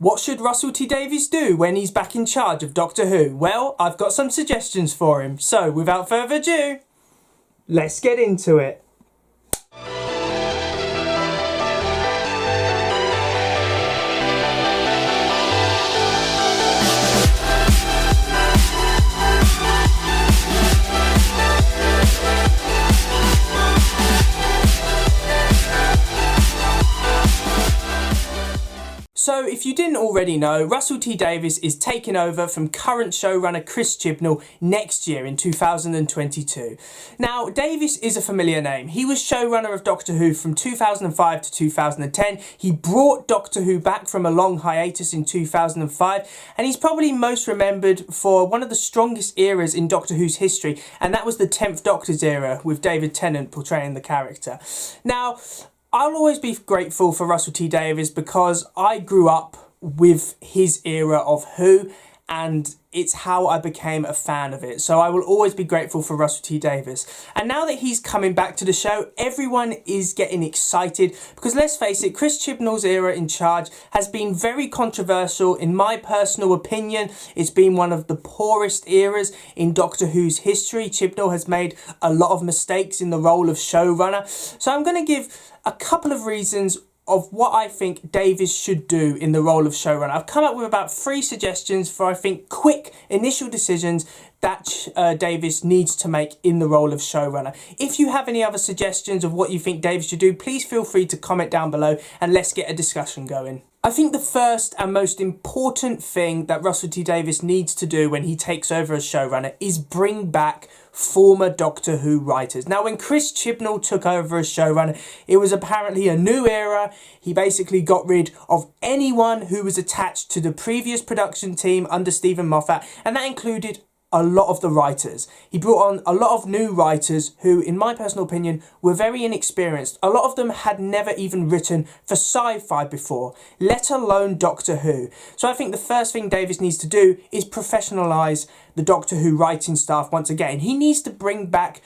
What should Russell T Davies do when he's back in charge of Doctor Who? Well, I've got some suggestions for him. So, without further ado, let's get into it. So, if you didn't already know, Russell T Davies is taking over from current showrunner Chris Chibnall next year in 2022. Now, Davies is a familiar name. He was showrunner of Doctor Who from 2005 to 2010. He brought Doctor Who back from a long hiatus in 2005, and he's probably most remembered for one of the strongest eras in Doctor Who's history, and that was the 10th Doctor's era with David Tennant portraying the character. Now, I'll always be grateful for Russell T Davies because I grew up with his era of Who, and it's how I became a fan of it. So I will always be grateful for Russell T Davies. And now that he's coming back to the show, everyone is getting excited because, let's face it, Chris Chibnall's era in charge has been very controversial. In my personal opinion, it's been one of the poorest eras in Doctor Who's history. Chibnall has made a lot of mistakes in the role of showrunner. So I'm going to give a couple of reasons of what I think Davies should do in the role of showrunner. I've come up with about 3 suggestions for, I think, quick initial decisions that Davies needs to make in the role of showrunner. If you have any other suggestions of what you think Davies should do, please feel free to comment down below and let's get a discussion going. I think the first and most important thing that Russell T Davies needs to do when he takes over as showrunner is bring back former Doctor Who writers. Now, when Chris Chibnall took over as showrunner, it was apparently a new era. He basically got rid of anyone who was attached to the previous production team under Stephen Moffat, and that included a lot of the writers. He brought on a lot of new writers who, in my personal opinion, were very inexperienced. A lot of them had never even written for sci-fi before, let alone Doctor Who. So I think the first thing Davies needs to do is professionalise the Doctor Who writing staff once again. He needs to bring back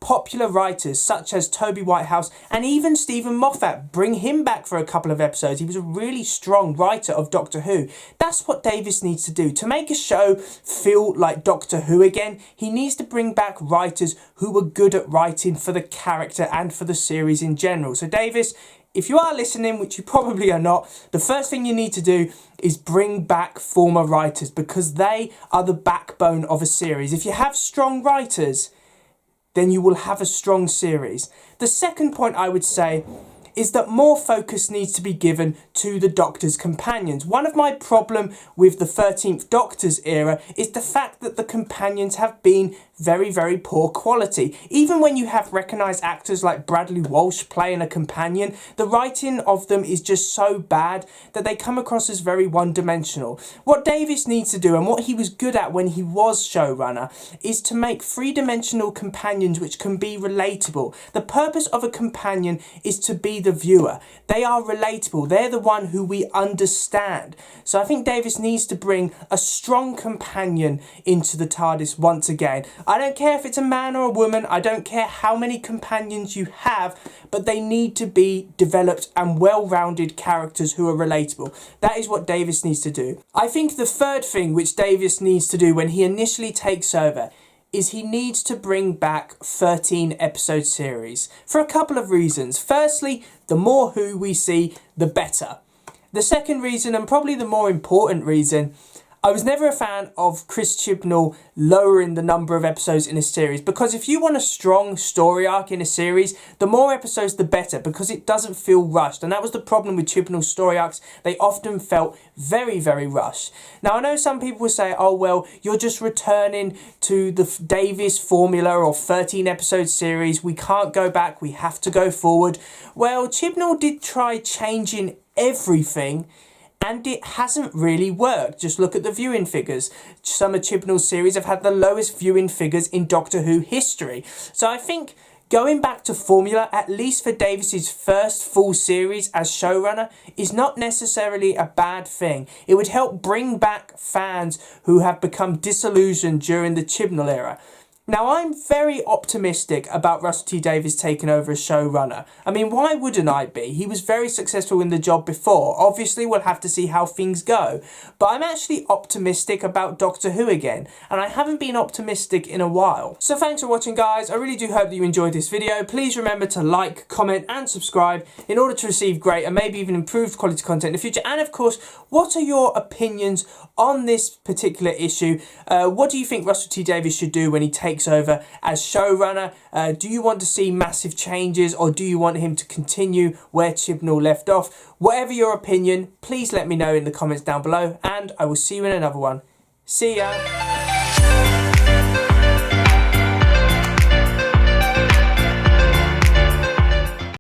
popular writers such as Toby Whitehouse and even Stephen Moffat. Bring him back for a couple of episodes. He was a really strong writer of Doctor Who. That's what Davies needs to do. To make a show feel like Doctor Who again, he needs to bring back writers who were good at writing for the character and for the series in general. So Davies, if you are listening, which you probably are not, the first thing you need to do is bring back former writers because they are the backbone of a series. If you have strong writers, then you will have a strong series. The second point I would say is that more focus needs to be given to the Doctor's companions. One of my problem with the 13th Doctor's era is the fact that the companions have been very, very poor quality. Even when you have recognised actors like Bradley Walsh playing a companion, the writing of them is just so bad that they come across as very one-dimensional. What Davies needs to do, and what he was good at when he was showrunner, is to make 3-dimensional companions which can be relatable. The purpose of a companion is to be the viewer. They are relatable. They're the one who we understand. So I think Davies needs to bring a strong companion into the TARDIS once again. I don't care if it's a man or a woman. I don't care how many companions you have, but they need to be developed and well-rounded characters who are relatable. That is what Davies needs to do. I think the third thing which Davies needs to do when he initially takes over is he needs to bring back 13 episode series for a couple of reasons. Firstly, the more Who we see, the better. The second reason, and probably the more important reason, I was never a fan of Chris Chibnall lowering the number of episodes in a series, because if you want a strong story arc in a series, the more episodes the better, because it doesn't feel rushed. And that was the problem with Chibnall's story arcs. They often felt very, very rushed. Now, I know some people will say, oh, well, you're just returning to the Davies formula or 13 episode series. We can't go back. We have to go forward. Well, Chibnall did try changing everything, and it hasn't really worked. Just look at the viewing figures. Some of Chibnall's series have had the lowest viewing figures in Doctor Who history. So I think going back to formula, at least for Davies' first full series as showrunner, is not necessarily a bad thing. It would help bring back fans who have become disillusioned during the Chibnall era. Now, I'm very optimistic about Russell T Davies taking over as showrunner. I mean, why wouldn't I be? He was very successful in the job before. Obviously, we'll have to see how things go. But I'm actually optimistic about Doctor Who again, and I haven't been optimistic in a while. So thanks for watching, guys. I really do hope that you enjoyed this video. Please remember to like, comment and subscribe in order to receive great and maybe even improved quality content in the future. And of course, what are your opinions on this particular issue? What do you think Russell T Davies should do when he takes over as showrunner? Do you want to see massive changes, or do you want him to continue where Chibnall left off? Whatever your opinion, please let me know in the comments down below, and I will see you in another one. See ya!